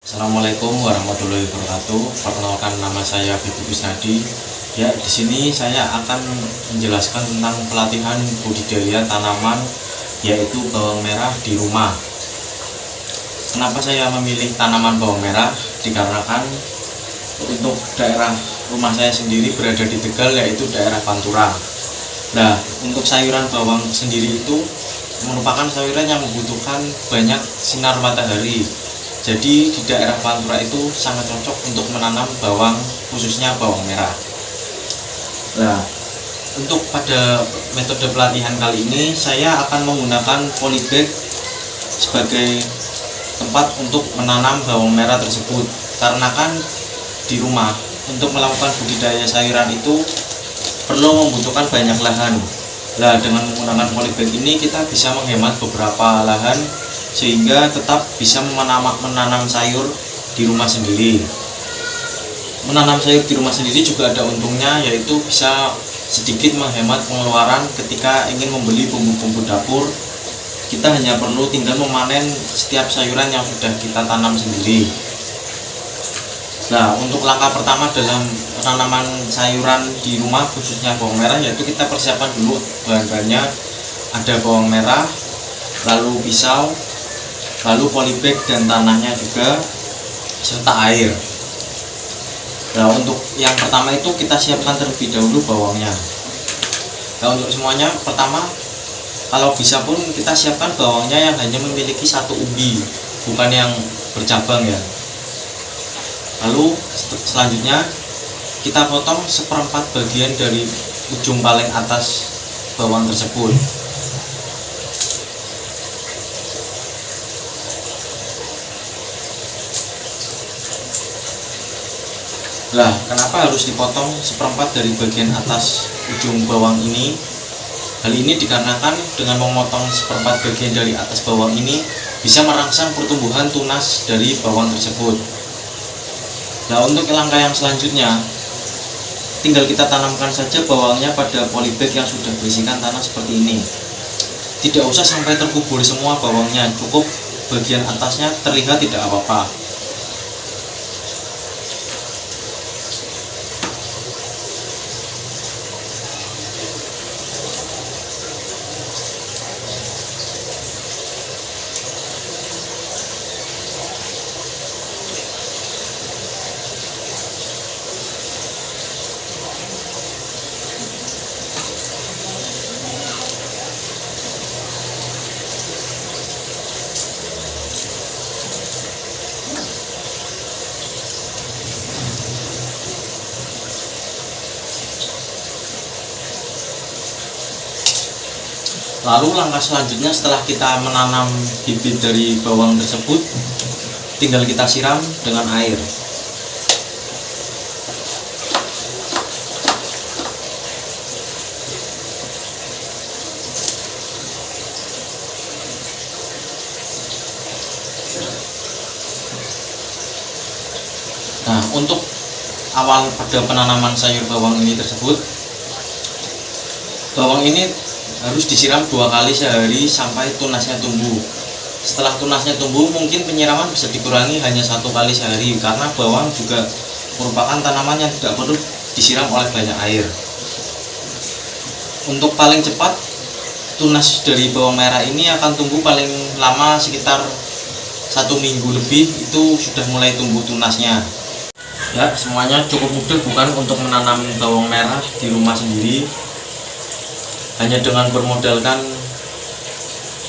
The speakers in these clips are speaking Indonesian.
Assalamualaikum warahmatullahi wabarakatuh. Perkenalkan, nama saya Bibi Kusnadi. Ya, di sini saya akan menjelaskan tentang pelatihan budidaya tanaman, yaitu bawang merah di rumah. Kenapa saya memilih tanaman bawang merah? Dikarenakan untuk daerah rumah saya sendiri berada di Tegal, yaitu daerah Pantura. Nah, untuk sayuran bawang sendiri itu merupakan sayuran yang membutuhkan banyak sinar matahari. Jadi di daerah Pantura itu sangat cocok untuk menanam bawang, khususnya bawang merah. Nah, untuk pada metode pelatihan kali ini saya akan menggunakan polybag sebagai tempat untuk menanam bawang merah tersebut. Karena kan di rumah untuk melakukan budidaya sayuran itu perlu membutuhkan banyak lahan. Nah, dengan menggunakan polybag ini kita bisa menghemat beberapa lahan sehingga tetap bisa menanam sayur di rumah sendiri. Menanam sayur di rumah sendiri juga ada untungnya, yaitu bisa sedikit menghemat pengeluaran ketika ingin membeli bumbu-bumbu dapur. Kita hanya perlu tinggal memanen setiap sayuran yang sudah kita tanam sendiri. Nah, untuk langkah pertama dalam penanaman sayuran di rumah, khususnya bawang merah, yaitu kita persiapkan dulu bahan-bahannya. Ada bawang merah, lalu pisau, lalu polybag dan tanahnya juga, serta air. Nah, untuk yang pertama itu kita siapkan terlebih dahulu bawangnya. Nah, untuk semuanya pertama, kalau bisa pun kita siapkan bawangnya yang hanya memiliki satu umbi, bukan yang bercabang ya. Lalu selanjutnya kita potong seperempat bagian dari ujung paling atas bawang tersebut. Lah, kenapa harus dipotong seperempat dari bagian atas ujung bawang ini? Hal ini dikarenakan dengan memotong seperempat bagian dari atas bawang ini bisa merangsang pertumbuhan tunas dari bawang tersebut. Nah, untuk langkah yang selanjutnya, tinggal kita tanamkan saja bawangnya pada polybag yang sudah berisikan tanah seperti ini. Tidak usah sampai terkubur semua bawangnya, cukup bagian atasnya terlihat tidak apa-apa. Lalu langkah selanjutnya setelah kita menanam bibit dari bawang tersebut, tinggal kita siram dengan air. Nah, untuk awal pada penanaman sayur bawang ini tersebut, bawang ini harus disiram 2 kali sehari sampai tunasnya tumbuh. Setelah tunasnya tumbuh, mungkin penyiraman bisa dikurangi hanya 1 kali sehari, karena bawang juga merupakan tanaman yang tidak perlu disiram oleh banyak air. Untuk paling cepat, tunas dari bawang merah ini akan tumbuh paling lama sekitar 1 minggu lebih, itu sudah mulai tumbuh tunasnya. Ya, semuanya cukup mudah bukan untuk menanam bawang merah di rumah sendiri. Hanya dengan bermodalkan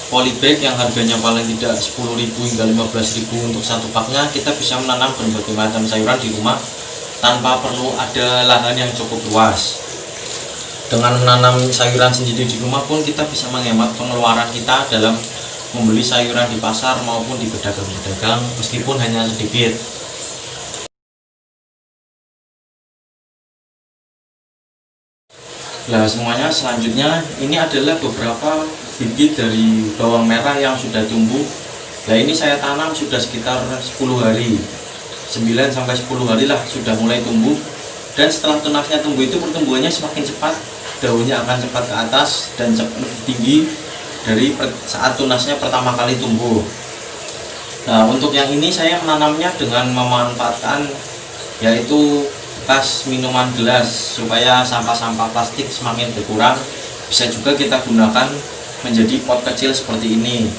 polybag yang harganya paling tidak 10.000 hingga 15.000 untuk satu paknya, kita bisa menanam berbagai macam sayuran di rumah tanpa perlu ada lahan yang cukup luas. Dengan menanam sayuran sendiri di rumah pun kita bisa menghemat pengeluaran kita dalam membeli sayuran di pasar maupun di pedagang-pedagang, meskipun hanya sedikit. Nah, semuanya selanjutnya ini adalah beberapa bibit dari bawang merah yang sudah tumbuh. Nah, ini saya tanam sudah sekitar 10 hari, 9 sampai 10 hari lah sudah mulai tumbuh. Dan setelah tunasnya tumbuh itu pertumbuhannya semakin cepat, daunnya akan cepat ke atas dan cepat tinggi dari saat tunasnya pertama kali tumbuh. Nah, untuk yang ini saya menanamnya dengan memanfaatkan yaitu bekas minuman gelas supaya sampah-sampah plastik semakin berkurang. Bisa juga kita gunakan menjadi pot kecil seperti ini.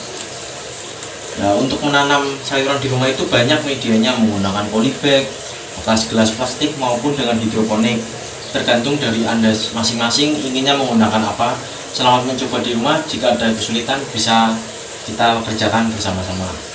Nah, untuk menanam sayuran di rumah itu banyak medianya, menggunakan polybag, bekas gelas plastik maupun dengan hidroponik. Tergantung dari Anda masing-masing inginnya menggunakan apa. Selamat mencoba di rumah. Jika ada kesulitan bisa kita kerjakan bersama-sama.